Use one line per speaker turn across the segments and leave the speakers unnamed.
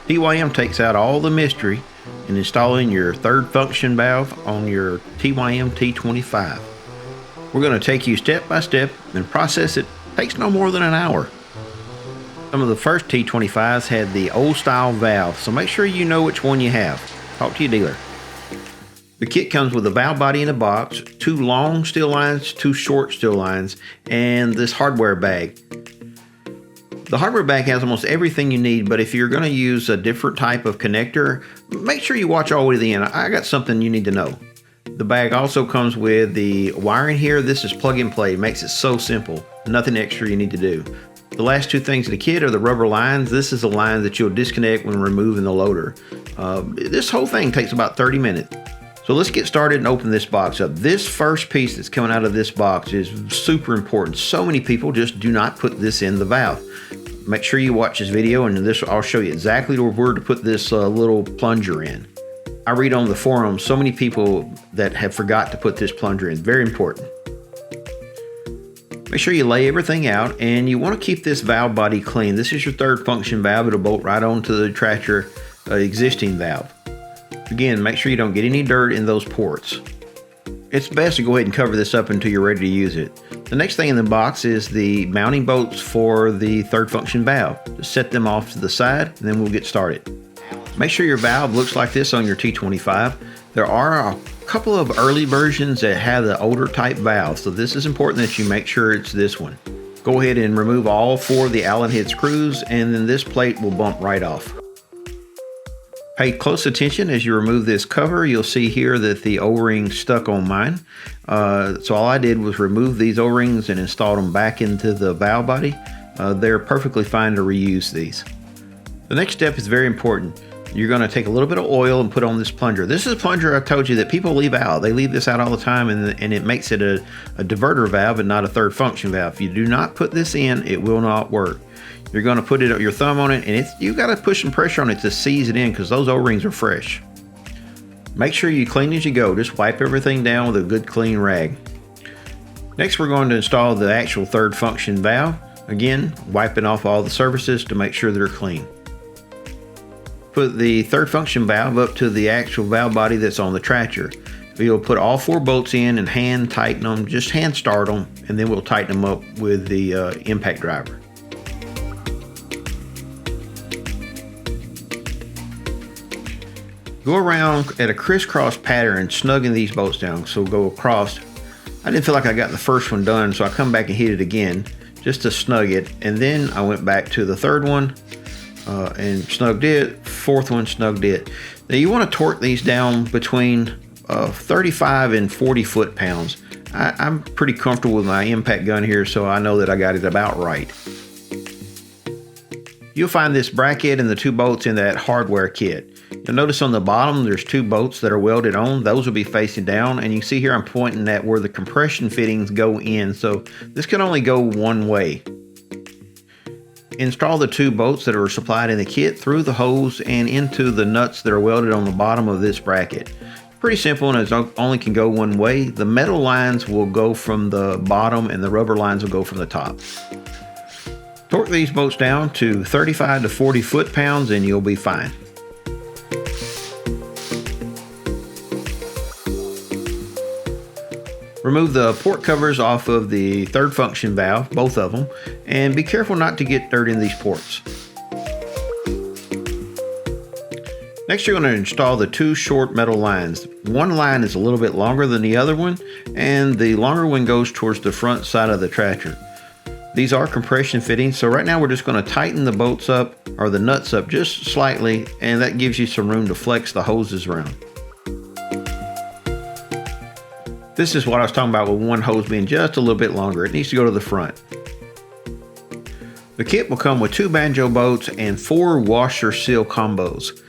TYM takes out all the mystery in installing your third function valve on your TYM T25. We're going to take you step by step and process it. Takes no more than an hour. Some of the first T25s had the old style valve, so make sure you know which one you have. Talk to your dealer. The kit comes with a valve body in a box, 2 long steel lines, 2 short steel lines, and this hardware bag. The hardware bag has almost everything you need, but if you're going to use a different type of connector, make sure you watch all the way to the end. I got something you need to know. The bag also comes with the wiring here. This is plug and play. It makes it so simple. Nothing extra you need to do. The last 2 things in the kit are the rubber lines. This is a line that you'll disconnect when removing the loader. This whole thing takes about 30 minutes. So let's get started and open this box up. This first piece that's coming out of this box is super important. So many people just do not put this in the valve. Make sure you watch this video, and I'll show you exactly where to put this little plunger in. I read on the forum so many people that have forgot to put this plunger in. Very important. Make sure you lay everything out, and you want to keep this valve body clean. This is your third function valve. It'll bolt right onto the tractor existing valve. Again, make sure you don't get any dirt in those ports. It's best to go ahead and cover this up until you're ready to use it. The next thing in the box is the mounting bolts for the third function valve. Just set them off to the side, and then we'll get started. Make sure your valve looks like this on your T25. There are a couple of early versions that have the older type valve, so this is important that you make sure it's this one. Go ahead and remove all 4 of the Allen head screws, and then this plate will bump right off. Pay close attention as you remove this cover. You'll see here that the O-ring stuck on mine. So all I did was remove these O-rings and install them back into the valve body. They're perfectly fine to reuse these. The next step is very important. You're going to take a little bit of oil and put on this plunger. This is a plunger I told you that people leave out. They leave this out all the time, and it makes it a diverter valve and not a third function valve. If you do not put this in, it will not work. You're going to put your thumb on it, and you got to push some pressure on it to seize it in, because those O-rings are fresh. Make sure you clean as you go. Just wipe everything down with a good clean rag. Next, we're going to install the actual third function valve. Again, wiping off all the surfaces to make sure they're clean. Put the third function valve up to the actual valve body that's on the tractor. You'll put all 4 bolts in and hand tighten them. Just hand start them, and then we'll tighten them up with the impact driver. Go around at a crisscross pattern, snugging these bolts down. So go across. I didn't feel like I got the first one done, so I come back and hit it again just to snug it. And then I went back to the third one and snugged it. 4th one, snugged it. Now you want to torque these down between 35 and 40 foot-pounds. I'm pretty comfortable with my impact gun here, so I know that I got it about right. You'll find this bracket and the 2 bolts in that hardware kit. You'll notice on the bottom there's 2 bolts that are welded on. Those will be facing down, and you can see here I'm pointing at where the compression fittings go in, so this can only go one way. Install the 2 bolts that are supplied in the kit through the hose and into the nuts that are welded on the bottom of this bracket. Pretty simple, and it only can go one way. The metal lines will go from the bottom and the rubber lines will go from the top. Torque these bolts down to 35 to 40 foot-pounds and you'll be fine. Remove the port covers off of the third function valve, both of them, and be careful not to get dirt in these ports. Next, you're going to install the 2 short metal lines. One line is a little bit longer than the other one, and the longer one goes towards the front side of the tractor. These are compression fittings, so right now we're just going to tighten the bolts up, or the nuts up just slightly, and that gives you some room to flex the hoses around. This is what I was talking about with one hose being just a little bit longer. It needs to go to the front. The kit will come with 2 banjo bolts and 4 washer seal combos.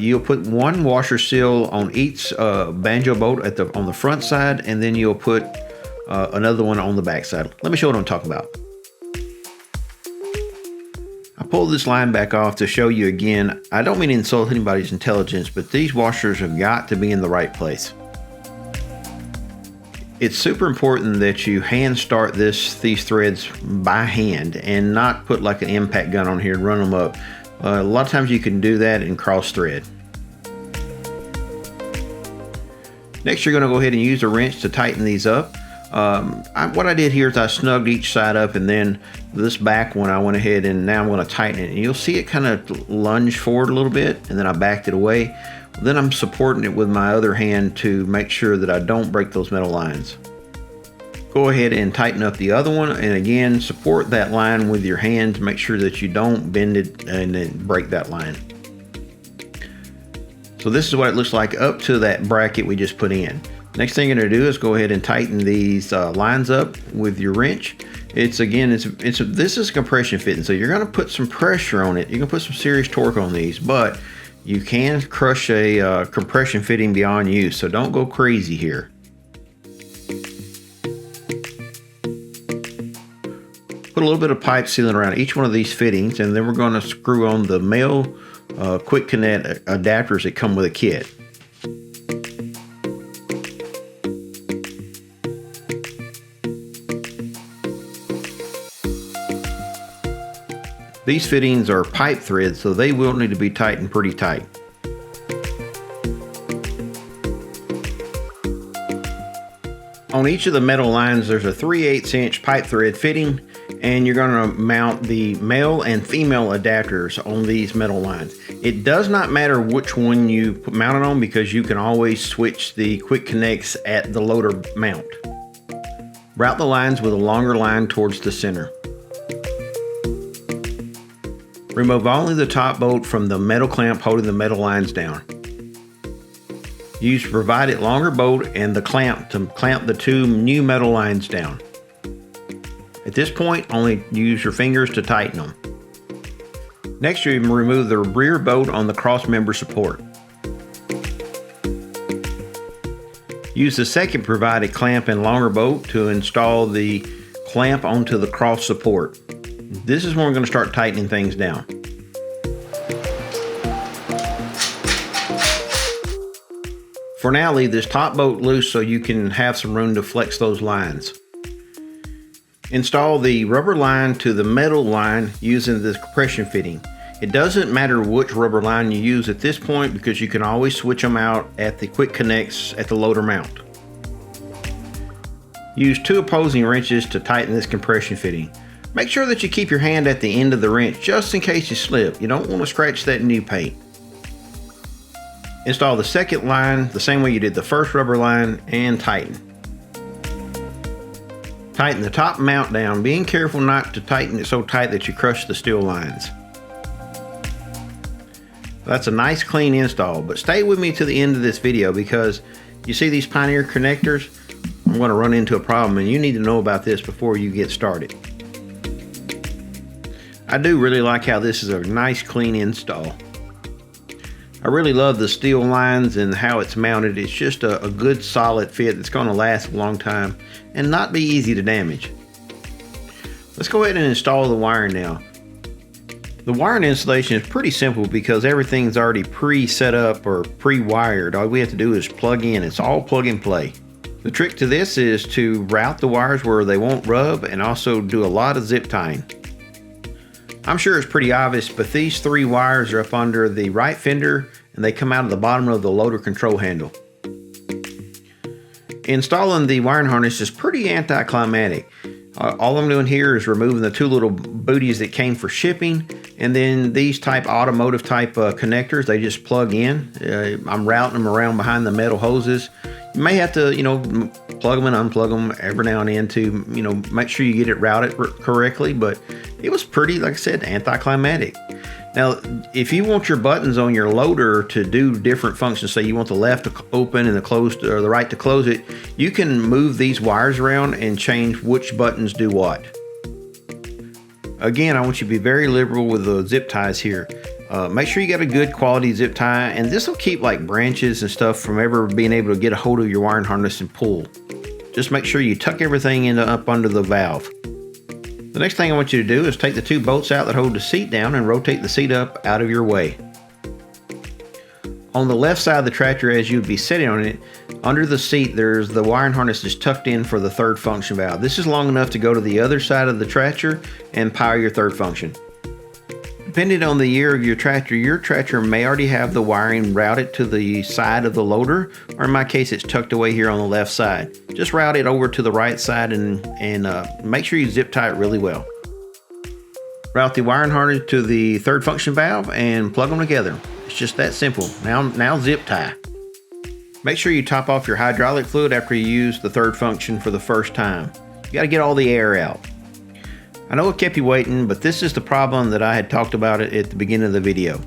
You'll put 1 washer seal on each banjo bolt on the front side, and then you'll put another one on the back side. Let me show you what I'm talking about. I pulled this line back off to show you again. I don't mean to insult anybody's intelligence, but these washers have got to be in the right place. It's super important that you hand start these threads by hand and not put like an impact gun on here and run them up. A lot of times you can do that in cross thread. Next, you're going to go ahead and use a wrench to tighten these up. What I did here is I snugged each side up, and then this back one I went ahead and now I'm going to tighten it. And you'll see it kind of lunge forward a little bit, and then I backed it away. Then I'm supporting it with my other hand to make sure that I don't break those metal lines. Go ahead and tighten up the other one, and again support that line with your hand to make sure that you don't bend it and then break that line. So this is what it looks like up to that bracket we just put in. Next thing you're going to do is go ahead and tighten these lines up with your wrench. This is compression fitting, so you're going to put some pressure on it. You can put some serious torque on these, but you can crush a compression fitting beyond use, so don't go crazy here. Put a little bit of pipe sealant around each one of these fittings, and then we're going to screw on the male quick connect adapters that come with a kit. These fittings are pipe thread, so they will need to be tightened pretty tight. On each of the metal lines, there's a 3/8 inch pipe thread fitting, and you're going to mount the male and female adapters on these metal lines. It does not matter which one you mount it on, because you can always switch the quick connects at the loader mount. Route the lines with a longer line towards the center. Remove only the top bolt from the metal clamp holding the metal lines down. Use the provided longer bolt and the clamp to clamp the two new metal lines down. At this point, only use your fingers to tighten them. Next, you remove the rear bolt on the cross member support. Use the second provided clamp and longer bolt to install the clamp onto the cross support. This is when we're going to start tightening things down. For now, leave this top bolt loose so you can have some room to flex those lines. Install the rubber line to the metal line using this compression fitting. It doesn't matter which rubber line you use at this point, because you can always switch them out at the quick connects at the loader mount. Use 2 opposing wrenches to tighten this compression fitting. Make sure that you keep your hand at the end of the wrench just in case you slip. You don't want to scratch that new paint. Install the second line the same way you did the first rubber line and tighten. Tighten the top mount down, being careful not to tighten it so tight that you crush the steel lines. That's a nice clean install, but stay with me to the end of this video, because you see these Pioneer connectors? I'm going to run into a problem, and you need to know about this before you get started. I do really like how this is a nice clean install. I really love the steel lines and how it's mounted. It's just a good solid fit that's going to last a long time and not be easy to damage. Let's go ahead and install the wiring now. The wiring installation is pretty simple because everything's already pre-set up or pre-wired. All we have to do is plug in. It's all plug and play. The trick to this is to route the wires where they won't rub, and also do a lot of zip tying. I'm sure it's pretty obvious, but these 3 wires are up under the right fender, and they come out of the bottom of the loader control handle. Installing the wiring harness is pretty anticlimactic. All I'm doing here is removing the 2 little booties that came for shipping, and then these type automotive type connectors, they just plug in. I'm routing them around behind the metal hoses. You may have to, plug them and unplug them every now and then to, make sure you get it routed correctly, but it was pretty, like I said, anticlimactic. Now, if you want your buttons on your loader to do different functions, say you want the left to open and the right to close it, you can move these wires around and change which buttons do what. Again, I want you to be very liberal with the zip ties here. Make sure you got a good quality zip tie, and this will keep like branches and stuff from ever being able to get a hold of your wiring harness and pull. Just make sure you tuck everything up under the valve. The next thing I want you to do is take the 2 bolts out that hold the seat down and rotate the seat up out of your way. On the left side of the tractor, as you would be sitting on it, under the seat there's the wiring harness is tucked in for the 3rd function valve. This is long enough to go to the other side of the tractor and power your 3rd function. Depending on the year of your tractor may already have the wiring routed to the side of the loader, or in my case it's tucked away here on the left side. Just route it over to the right side and make sure you zip tie it really well. Route the wiring harness to the third function valve and plug them together. It's just that simple. Now zip tie. Make sure you top off your hydraulic fluid after you use the third function for the first time. You got to get all the air out. I know it kept you waiting, but this is the problem that I had talked about at the beginning of the video.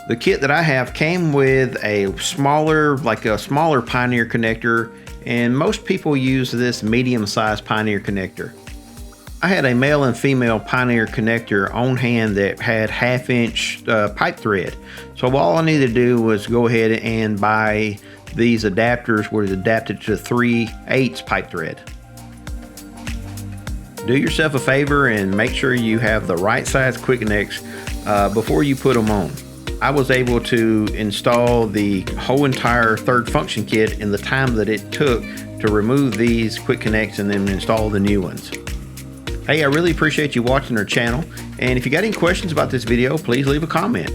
The kit that I have came with a smaller Pioneer connector, and most people use this medium-sized Pioneer connector. I had a male and female Pioneer connector on hand that had 1/2-inch pipe thread. So all I needed to do was go ahead and buy these adapters where it's adapted to 3/8 pipe thread. Do yourself a favor and make sure you have the right size quick connects before you put them on. I was able to install the whole entire third function kit in the time that it took to remove these quick connects and then install the new ones. Hey, I really appreciate you watching our channel, and if you got any questions about this video, please leave a comment.